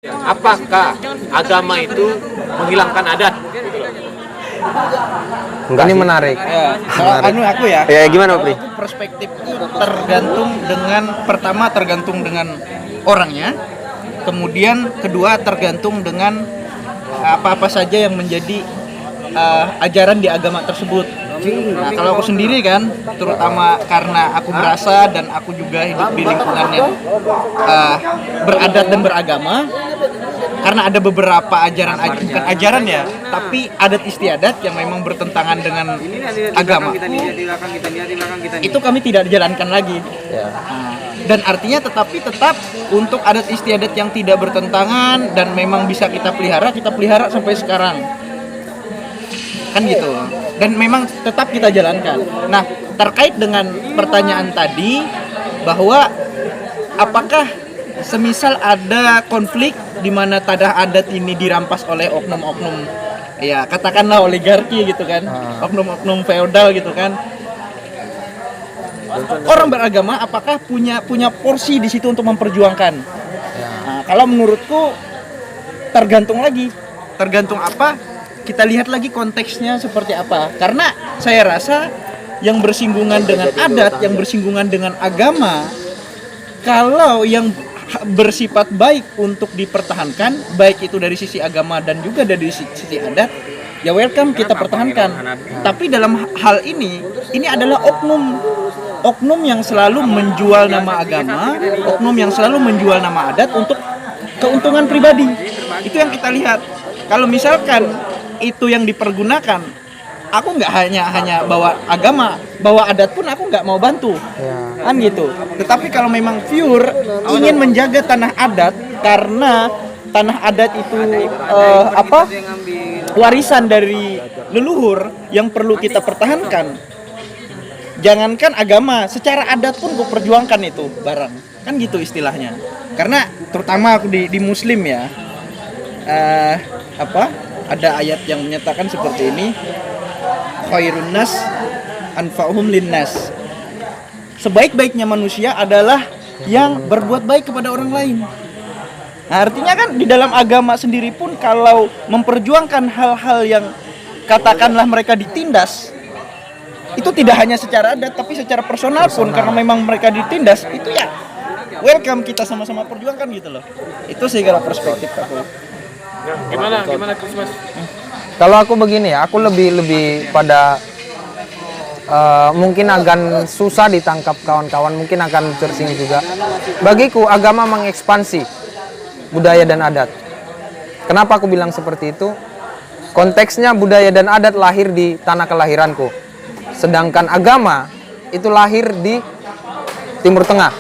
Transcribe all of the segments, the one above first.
Apakah agama itu menghilangkan adat? Enggak, ini menarik. Ya, kalau aku ya. Ya gimana, Pri? Aku perspektifku tergantung dengan orangnya. Kemudian kedua tergantung dengan apa-apa saja yang menjadi ajaran di agama tersebut. Nah, kalau aku sendiri kan, terutama karena aku merasa dan aku juga hidup di lingkungan yang beradat dan beragama, karena ada beberapa bukan ajaran ya, tapi adat istiadat yang memang bertentangan dengan agama. Itu kami tidak dijalankan lagi. Nah, dan artinya tetap untuk adat istiadat yang tidak bertentangan dan memang bisa kita pelihara sampai sekarang. Kan gitu. Dan memang tetap kita jalankan. Nah, terkait dengan pertanyaan tadi bahwa apakah semisal ada konflik di mana tanah adat ini dirampas oleh oknum-oknum, ya katakanlah oligarki gitu kan, oknum-oknum feodal gitu kan. Orang beragama apakah punya porsi di situ untuk memperjuangkan? Nah, kalau menurutku tergantung apa? Kita lihat lagi konteksnya seperti apa. Karena saya rasa yang bersinggungan dengan adat, yang bersinggungan dengan agama, kalau yang bersifat baik untuk dipertahankan, baik itu dari sisi agama dan juga dari sisi adat, ya welcome kita pertahankan. Tapi dalam hal ini adalah oknum yang selalu menjual nama agama, oknum yang selalu menjual nama adat untuk keuntungan pribadi. Itu yang kita lihat. Kalau misalkan itu yang dipergunakan, aku nggak hanya bawa agama, bawa adat pun aku nggak mau bantu, kan gitu. Tetapi kalau memang pure ingin menjaga tanah adat, karena tanah adat itu warisan dari leluhur yang perlu kita pertahankan. Jangankan agama, secara adat pun gue perjuangkan itu barang, kan gitu istilahnya. Karena terutama aku di Muslim ya, ada ayat yang menyatakan seperti ini, khairun nas anfa'uhum linnas. Sebaik-baiknya manusia adalah yang berbuat baik kepada orang lain. Nah, artinya kan di dalam agama sendiri pun kalau memperjuangkan hal-hal yang katakanlah mereka ditindas, itu tidak hanya secara adat tapi secara personal pun, karena memang mereka ditindas, itu ya welcome kita sama-sama perjuangkan gitu loh. Itu segala perspektif aku. Nah, gimana Christmas? Kalau aku begini ya, aku lebih pada mungkin akan susah ditangkap kawan-kawan, mungkin akan tersinggung juga. Bagiku agama mengekspansi budaya dan adat. Kenapa aku bilang seperti itu? Konteksnya budaya dan adat lahir di tanah kelahiranku, sedangkan agama itu lahir di Timur Tengah,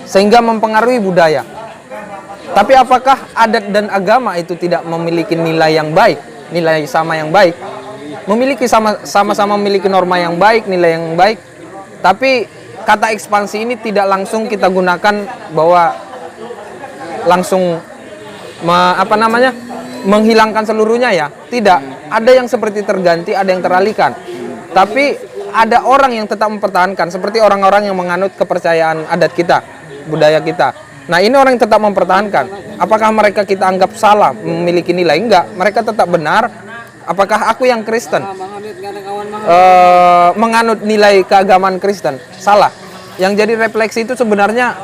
sehingga mempengaruhi budaya. Tapi apakah adat dan agama itu tidak memiliki nilai yang baik, nilai sama yang baik? Memiliki sama-sama memiliki norma yang baik, nilai yang baik. Tapi kata ekspansi ini tidak langsung kita gunakan bahwa langsung menghilangkan seluruhnya ya. Tidak, ada yang seperti terganti, ada yang teralihkan. Tapi ada orang yang tetap mempertahankan, seperti orang-orang yang menganut kepercayaan adat kita, budaya kita. Nah, ini orang yang tetap mempertahankan. Apakah mereka kita anggap salah, memiliki nilai? Enggak, mereka tetap benar. Apakah aku yang Kristen menganut nilai keagamaan Kristen? Salah. Yang jadi refleksi itu sebenarnya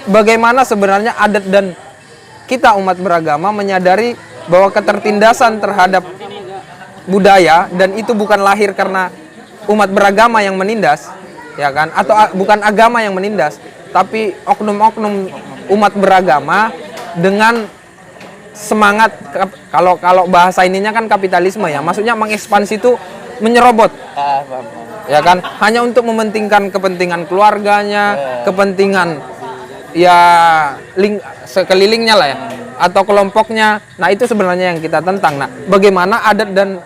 bagaimana sebenarnya adat dan kita umat beragama menyadari bahwa ketertindasan terhadap budaya, dan itu bukan lahir karena umat beragama yang menindas, ya kan? Atau bukan agama yang menindas, tapi oknum-oknum umat beragama dengan semangat, kalau bahasa ininya kan kapitalisme ya, maksudnya mengekspansi itu menyerobot, ya kan, hanya untuk mementingkan kepentingan keluarganya, kepentingan ya sekelilingnya lah ya, atau kelompoknya. Nah, itu sebenarnya yang kita tentang. Nah, bagaimana adat dan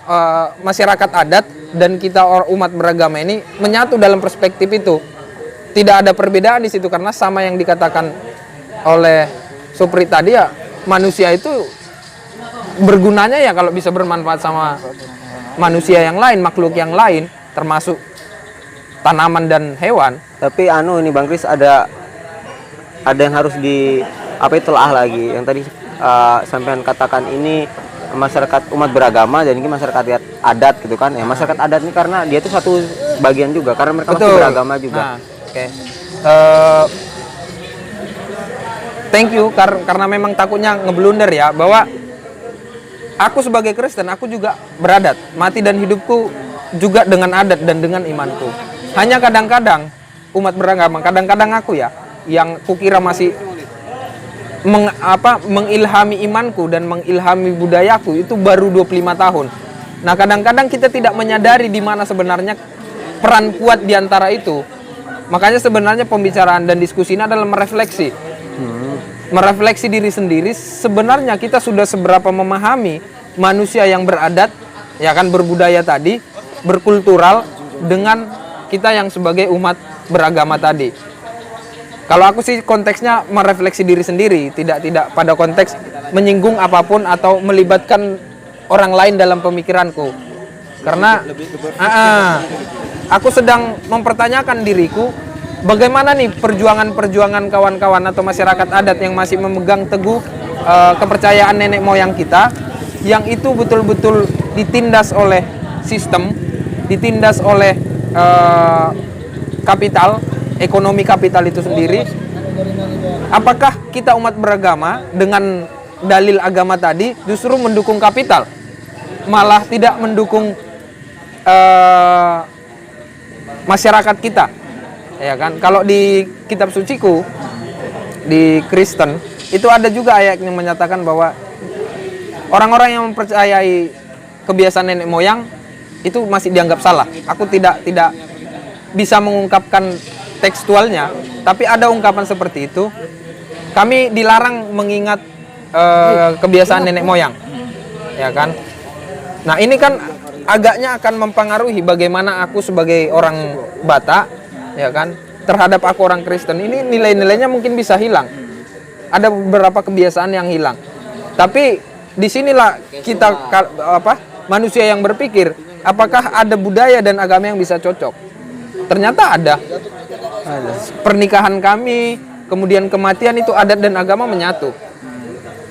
masyarakat adat dan kita umat beragama ini menyatu dalam perspektif itu. Tidak ada perbedaan di situ, karena sama yang dikatakan oleh Supri tadi ya, manusia itu bergunanya ya kalau bisa bermanfaat sama manusia yang lain, makhluk yang lain, termasuk tanaman dan hewan. Tapi ini Bang Kris, ada yang harus telah lagi. Yang tadi sampean katakan ini masyarakat umat beragama dan ini masyarakat adat gitu kan ya, masyarakat adat ini karena dia itu satu bagian juga karena mereka masih beragama juga. Oke. Thank you karena memang takutnya ngeblunder ya, bahwa aku sebagai Kristen aku juga beradat, mati dan hidupku juga dengan adat dan dengan imanku. Hanya kadang-kadang umat beragama, kadang-kadang aku ya yang kukira masih mengilhami imanku dan mengilhami budayaku itu baru 25 tahun. Nah, kadang-kadang kita tidak menyadari di mana sebenarnya peran kuat di antara itu. Makanya sebenarnya pembicaraan dan diskusi ini adalah merefleksi. Merefleksi diri sendiri, sebenarnya kita sudah seberapa memahami manusia yang beradat, ya kan, berbudaya tadi, berkultural dengan kita yang sebagai umat beragama tadi. Kalau aku sih konteksnya merefleksi diri sendiri, tidak pada konteks menyinggung apapun atau melibatkan orang lain dalam pemikiranku. Karena aku sedang mempertanyakan diriku, bagaimana nih perjuangan-perjuangan kawan-kawan atau masyarakat adat yang masih memegang teguh kepercayaan nenek moyang kita, yang itu betul-betul ditindas oleh sistem, ditindas oleh kapital, ekonomi kapital itu sendiri. Apakah kita umat beragama dengan dalil agama tadi justru mendukung kapital, malah tidak mendukung masyarakat kita, ya kan? Kalau di kitab suciku di Kristen itu ada juga ayat yang menyatakan bahwa orang-orang yang mempercayai kebiasaan nenek moyang itu masih dianggap salah. Aku tidak bisa mengungkapkan tekstualnya, tapi ada ungkapan seperti itu. Kami dilarang mengingat kebiasaan nenek moyang, ya kan? Nah, ini kan agaknya akan mempengaruhi bagaimana aku sebagai orang Batak, ya kan, terhadap aku orang Kristen. Ini nilai-nilainya mungkin bisa hilang. Ada beberapa kebiasaan yang hilang. Tapi disinilah kita manusia yang berpikir, apakah ada budaya dan agama yang bisa cocok? Ternyata ada. Pernikahan kami, kemudian kematian itu adat dan agama menyatu.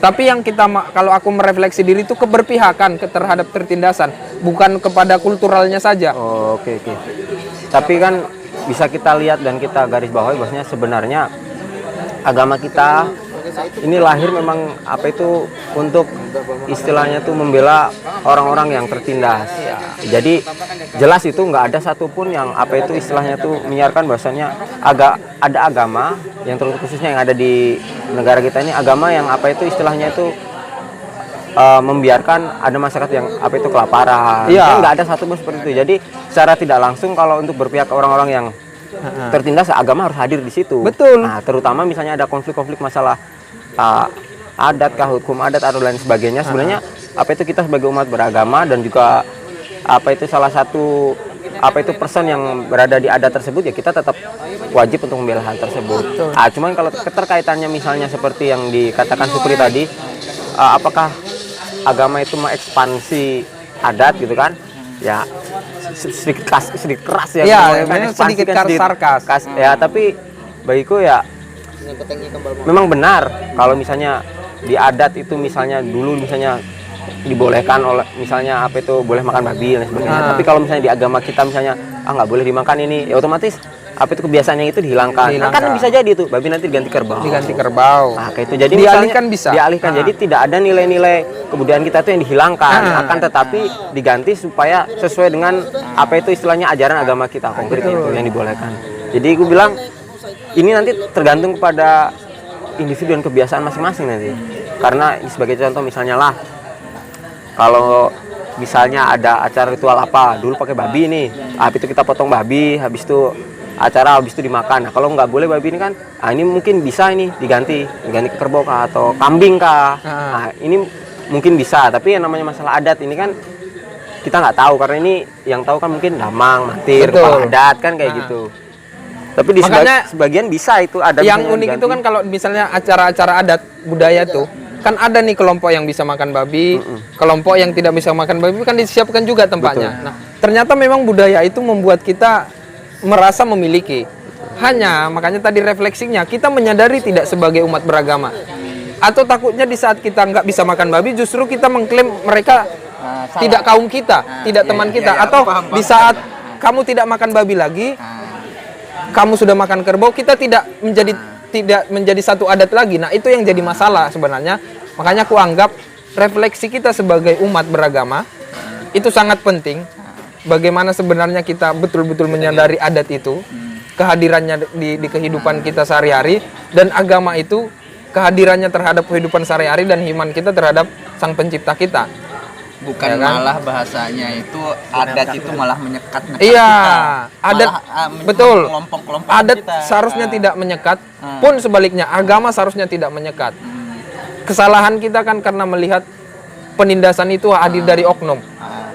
Tapi yang kalau aku merefleksi diri itu keberpihakan terhadap tertindasan, bukan kepada kulturalnya saja. Oke. Tapi kan bisa kita lihat dan kita garis bawahi bahwasanya sebenarnya agama kita ini lahir memang untuk istilahnya tuh membela orang-orang yang tertindas. Jadi jelas itu nggak ada satupun yang istilahnya tuh menyiarkan bahwasanya ada agama yang terus khususnya yang ada di negara kita ini, agama yang istilahnya itu membiarkan ada masyarakat yang kelaparan. Kan nggak ada satupun seperti itu. Jadi secara tidak langsung kalau untuk berpihak ke orang-orang yang tertindas, agama harus hadir di situ. Betul. Nah, terutama misalnya ada konflik-konflik masalah adat, hukum adat atau lain sebagainya. Sebenarnya kita sebagai umat beragama dan juga salah satu person yang berada di adat tersebut, ya kita tetap wajib untuk membela hal tersebut. Cuman kalau keterkaitannya misalnya seperti yang dikatakan Supri tadi, apakah agama itu mengekspansi adat gitu kan? Ya sedikit keras ya. Ya, sedikit sarkas. Ya, tapi bagiku ya memang benar kalau misalnya di adat itu misalnya dulu misalnya dibolehkan oleh misalnya boleh makan babi dan sebagainya. Tapi kalau misalnya di agama kita misalnya nggak boleh dimakan ini, ya otomatis kebiasaan yang itu dihilangkan. Nah, kan bisa jadi tuh babi nanti diganti kerbau. Nah, kayak itu jadi dialihkan bisa. Dialihkan. Jadi tidak ada nilai-nilai kebudayaan kita itu yang dihilangkan, akan tetapi diganti supaya sesuai dengan istilahnya ajaran agama kita konkret itu yang dibolehkan. Jadi aku bilang ini nanti tergantung kepada individu dan kebiasaan masing-masing nanti. Karena sebagai contoh misalnya lah, kalau misalnya ada acara ritual dulu pakai babi nih, habis itu kita potong babi, habis itu dimakan. Nah, kalau nggak boleh babi ini kan, ini mungkin bisa ini diganti ke kerbau kah atau kambing kah. Nah, ini mungkin bisa, tapi yang namanya masalah adat ini kan kita nggak tahu, karena ini yang tahu kan mungkin damang, matir, kepala adat kan kayak gitu. Tapi di sebagian bisa itu ada. Yang unik itu kan kalau misalnya acara-acara adat budaya tuh kan ada nih kelompok yang bisa makan babi, kelompok yang tidak bisa makan babi kan disiapkan juga tempatnya. Betul. Nah, ternyata memang budaya itu membuat kita merasa memiliki. Makanya tadi refleksinya kita menyadari tidak sebagai umat beragama. Atau takutnya di saat kita nggak bisa makan babi, justru kita mengklaim mereka tidak kaum kita, tidak teman kita. Atau di saat kamu tidak makan babi lagi, kamu sudah makan kerbau, kita tidak menjadi satu adat lagi. Nah, itu yang jadi masalah sebenarnya. Makanya aku anggap refleksi kita sebagai umat beragama itu sangat penting. Bagaimana sebenarnya kita betul-betul menyadari adat itu, kehadirannya di kehidupan kita sehari-hari, dan agama itu kehadirannya terhadap kehidupan sehari-hari dan iman kita terhadap Sang Pencipta kita. Bukan Ya kan? malah bahasanya itu adat itu malah menyekat Iya, kita. adat Malah, betul. kelompok-kelompok Adat kita. seharusnya tidak menyekat, pun sebaliknya agama seharusnya tidak menyekat. Kesalahan kita kan karena melihat penindasan itu hadir dari oknum.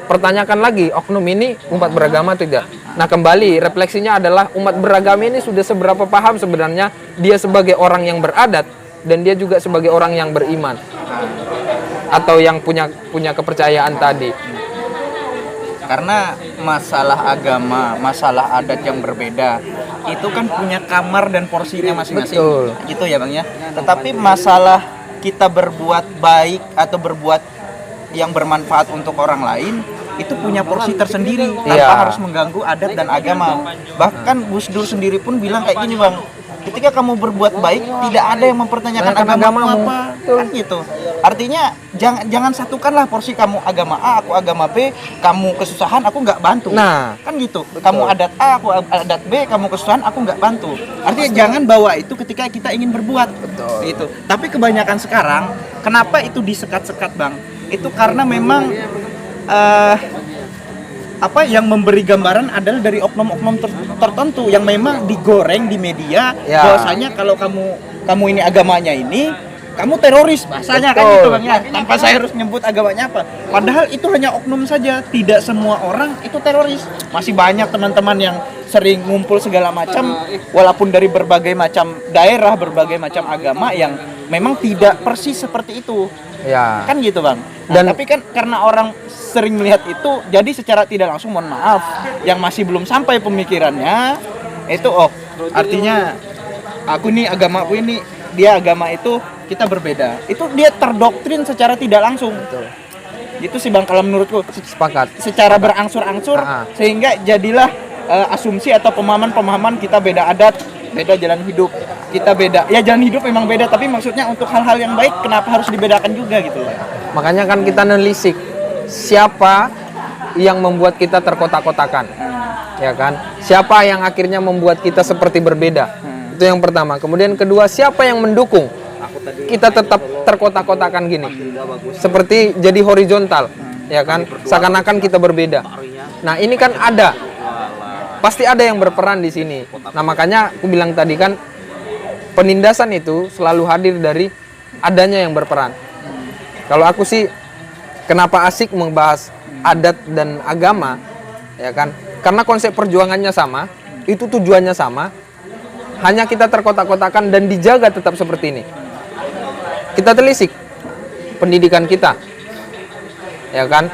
Pertanyakan lagi, oknum ini umat beragama atau tidak? Nah, kembali refleksinya adalah umat beragama ini sudah seberapa paham sebenarnya dia sebagai orang yang beradat dan dia juga sebagai orang yang beriman atau yang punya kepercayaan tadi. Karena masalah agama, masalah adat yang berbeda itu kan punya kamar dan porsinya masing-masing. Betul. Gitu ya Bang ya. Tetapi masalah kita berbuat baik atau berbuat yang bermanfaat untuk orang lain itu punya porsi tersendiri tanpa Iya. harus mengganggu adat dan agama. Bahkan Gus Dur sendiri pun bilang kayak gini Bang, ketika kamu berbuat baik tidak ada yang mempertanyakan agamamu apa, kan gitu. Artinya jangan satukanlah porsi kamu agama A, aku agama B, kamu kesusahan aku nggak bantu. Nah, Kan gitu. Kamu adat A, aku adat B, kamu kesusahan aku nggak bantu. Artinya jangan bawa itu ketika kita ingin berbuat. Gitu. Tapi kebanyakan sekarang kenapa itu disekat-sekat Bang? Itu karena memang yang memberi gambaran adalah dari oknum-oknum tertentu yang memang digoreng di media Ya. bahwasanya kalau kamu ini agamanya ini kamu teroris bahasanya kan Betul. gitu Bang ya, tanpa saya harus nyebut agamanya apa, padahal itu hanya oknum saja, tidak semua orang itu teroris. Masih banyak teman-teman yang sering ngumpul segala macam walaupun dari berbagai macam daerah, berbagai macam agama yang memang tidak persis seperti itu. ya. Kan gitu Bang. Dan- Tapi kan karena orang sering melihat itu, jadi secara tidak langsung mohon maaf, yang masih belum sampai pemikirannya itu artinya aku nih agamaku ini, dia agama itu kita berbeda. Itu dia terdoktrin secara tidak langsung. Gitu sih Bang kalau menurutku. Sepakat. Secara berangsur-angsur sehingga jadilah asumsi atau pemahaman kita beda adat, beda jalan hidup. Kita beda. Ya jalan hidup memang beda, tapi maksudnya untuk hal-hal yang baik kenapa harus dibedakan juga gitu loh. Makanya kan kita nelisik siapa yang membuat kita terkotak-kotakan, ya kan? Siapa yang akhirnya membuat kita seperti berbeda? Itu yang pertama. Kemudian kedua, siapa yang mendukung kita tetap terkotak-kotakan gini? Seperti jadi horizontal, ya kan? Seakan-akan kita berbeda. Nah, ini kan ada, pasti ada yang berperan di sini. Nah, makanya aku bilang tadi kan penindasan itu selalu hadir dari adanya yang berperan. Kalau aku sih kenapa asik membahas adat dan agama, ya kan? Karena konsep perjuangannya sama, itu tujuannya sama, hanya kita terkotak-kotakan dan dijaga tetap seperti ini. Kita telisik pendidikan kita, ya kan?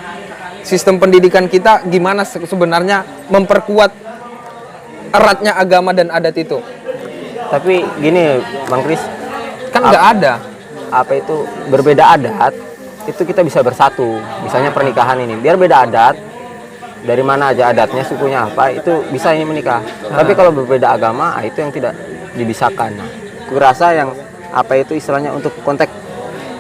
Sistem pendidikan kita gimana sebenarnya memperkuat eratnya agama dan adat itu? Tapi gini Bang Kris, Kan nggak ada. apa itu berbeda adat itu kita bisa bersatu. Misalnya pernikahan ini biar beda adat, dari mana aja adatnya, sukunya apa, itu bisa ini menikah. Tapi kalau berbeda agama itu yang tidak dibisakan. Nah, aku rasa yang apa itu istilahnya untuk konteks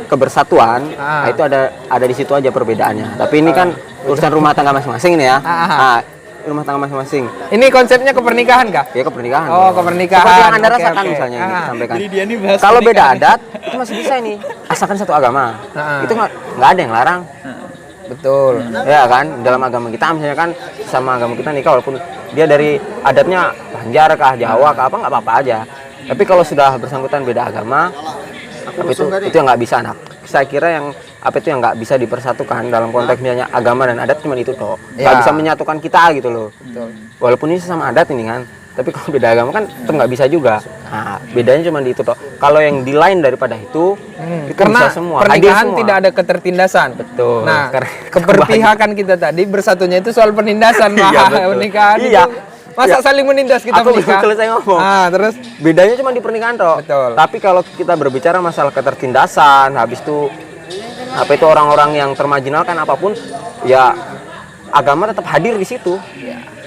kebersatuan, nah, itu ada di situ aja perbedaannya. Tapi ini kan urusan rumah tangga masing-masing ini ya. Nah, rumah tangga masing-masing. Ini konsepnya ke pernikahan kah? Ya ke pernikahan. Oh, ke pernikahan. Seperti yang Anda Oke, rasakan oke. misalnya ini sampaikan. Jadi dia ini bahas Kalau beda pernikahan. adat itu masih bisa ini, asalkan satu agama. Itu nggak ada yang larang. Betul. Ya kan, dalam agama kita misalnya kan sama agama kita nikah walaupun dia dari adatnya Banjar kah, Jawa kah, apa nggak apa-apa aja. Tapi kalau sudah bersangkutan beda agama, apa itu yang nggak bisa. Nah, saya kira yang apa itu yang nggak bisa dipersatukan dalam konteks misalnya agama dan adat cuma itu toh. Nggak Ya. bisa menyatukan kita gitu loh. Walaupun ini sama adat ini kan, tapi kalau beda agama kan itu nggak bisa juga. Nah, bedanya cuma di itu toh. Kalau yang di lain daripada itu Karena bisa semua. Hadir pernikahan semua. tidak ada ketertindasan. Betul. Nah, Karena keberpihakan kita tadi bersatunya itu soal penindasan. Iya, Wah, betul. pernikahan Iya. itu Masa Ya. saling menindas kita Aku menikah? belum selesai ngomong. Terus Bedanya cuma di pernikahan, Tok. Betul. Tapi kalau kita berbicara masalah ketertindasan, habis itu apa itu orang-orang yang termarginalkan apapun, ya agama tetap hadir di situ.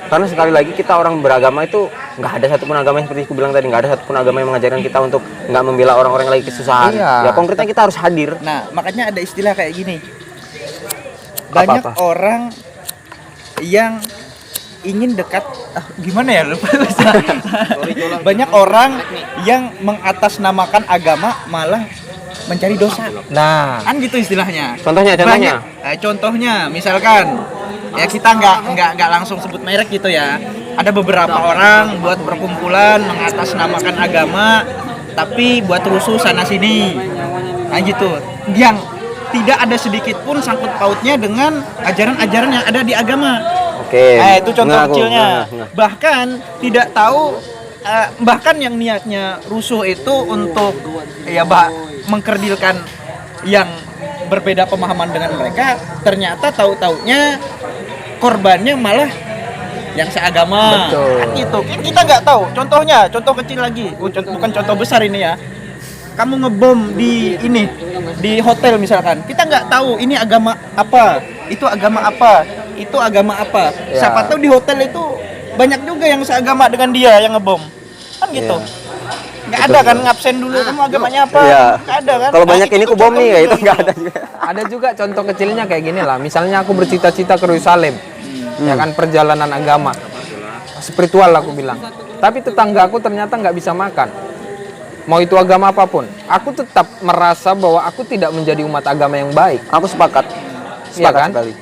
Karena sekali lagi kita orang beragama itu nggak ada satupun agama yang seperti aku bilang tadi, nggak ada satupun agama yang mengajarkan kita untuk nggak membela orang-orang yang lagi kesusahan. Iya. Ya konkretnya kita harus hadir. Nah, makanya ada istilah kayak gini. Banyak Apa-apa? orang yang ingin dekat, gimana ya, lupa. Banyak orang yang mengatasnamakan agama malah mencari dosa. nah, Kan gitu istilahnya. Contohnya. Contohnya misalkan ya kita nggak langsung sebut merek gitu ya. Ada beberapa orang buat perkumpulan mengatasnamakan agama tapi buat rusuh sana sini. Nah gitu. Yang tidak ada sedikit pun sangkut pautnya dengan ajaran-ajaran yang ada di agama. Oke. Itu contoh Ngaku, kecilnya. ngaku. Bahkan tidak tahu bahkan yang niatnya rusuh itu untuk ya mengkerdilkan yang berbeda pemahaman dengan mereka, ternyata tahu-taunya korbannya malah yang seagama. Betul. Kan gitu. Kan kita nggak tahu. Contohnya, contoh kecil lagi. Bukan contoh besar ini ya. Kamu ngebom di hotel misalkan. Kita nggak tahu ini agama apa, itu agama apa, itu agama apa. Ya. Siapa tahu di hotel itu banyak juga yang seagama dengan dia yang ngebom. Kan gitu. Nggak ada kan ngabsen dulu kamu agamanya apa? Iya. Nggak ada kan? Kalau banyak Nah, ini itu ku bom nih, ya itu contoh nggak ada juga. ada juga contoh kecilnya kayak gini lah. Misalnya aku bercita-cita ke Yerusalem, ya kan perjalanan agama, spiritual aku bilang. Tapi tetangga aku ternyata nggak bisa makan. Mau itu agama apapun, aku tetap merasa bahwa aku tidak menjadi umat agama yang baik. Aku sepakat. Iya kan? Sekali.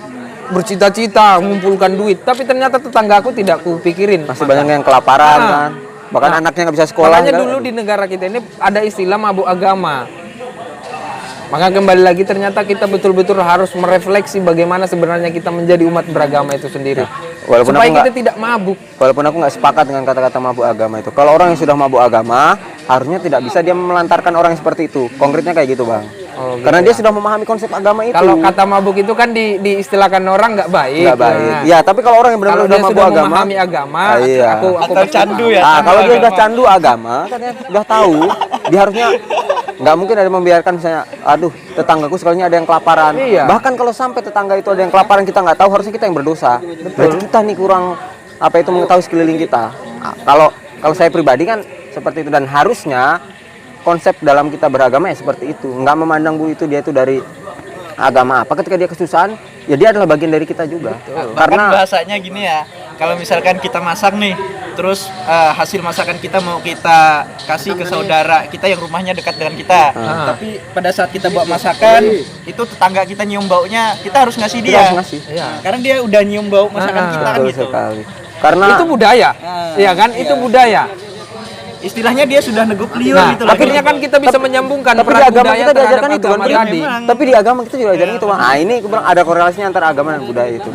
Bercita-cita mengumpulkan duit, tapi ternyata tetangga aku tidak kupikirin. Masih banyak yang kelaparan Ah. kan. Bahkan anaknya nggak bisa sekolah. Makanya kan? dulu di negara kita ini ada istilah mabuk agama. Maka kembali lagi ternyata kita betul-betul harus merefleksi bagaimana sebenarnya kita menjadi umat beragama itu sendiri. Walaupun Supaya aku kita nggak- tidak mabuk. Walaupun aku nggak sepakat dengan kata-kata mabuk agama itu. Kalau orang yang sudah mabuk agama, harusnya tidak bisa dia melantarkan orang yang seperti itu. Konkretnya kayak gitu, Bang. Oh, gitu Karena dia sudah memahami konsep agama itu. Kalau kata mabuk itu kan diistilahkan orang nggak baik. nggak baik. Nah, Ya, tapi kalau orang yang kalau benar-benar dia udah mabuk sudah agama, memahami agama, iya. aku Atau candu ya. Ah, candu kalau dia agama. udah candu agama, katanya udah tahu, dia harusnya nggak mungkin ada membiarkan misalnya, aduh, tetanggaku sekalinya ada yang kelaparan. Iya. Bahkan kalau sampai tetangga itu ada yang kelaparan kita nggak tahu, harusnya kita yang berdosa. Berarti kita nih kurang apa itu mengetahui sekeliling kita. Nah, kalau saya pribadi kan seperti itu, dan harusnya konsep dalam kita beragama ya seperti itu. Nggak memandang itu dia itu dari agama apa. Ketika dia kesusahan, ya dia adalah bagian dari kita juga. Bahkan Karena bahasanya gini ya, kalau misalkan kita masak nih, terus hasil masakan kita mau kita kasih ke saudara kita yang rumahnya dekat dengan kita, tapi pada saat kita bawa masakan, itu tetangga kita nyium baunya, kita harus ngasih kita dia. harus ngasih. Iya. Karena dia udah nyium bau masakan kita kan Betul gitu. sekali. Karena Itu budaya. Iya kan? Itu budaya. Istilahnya dia sudah neguk liur Nah, gitu loh. akhirnya kan kita bisa menyambungkan tapi di peran agama budaya kita terhadap diajarkan itu kan, agama Bang. tadi. Memang. Tapi di agama kita juga diajarkan itu, Bang. Nah, ini aku bilang ada korelasinya antara agama dan budaya itu.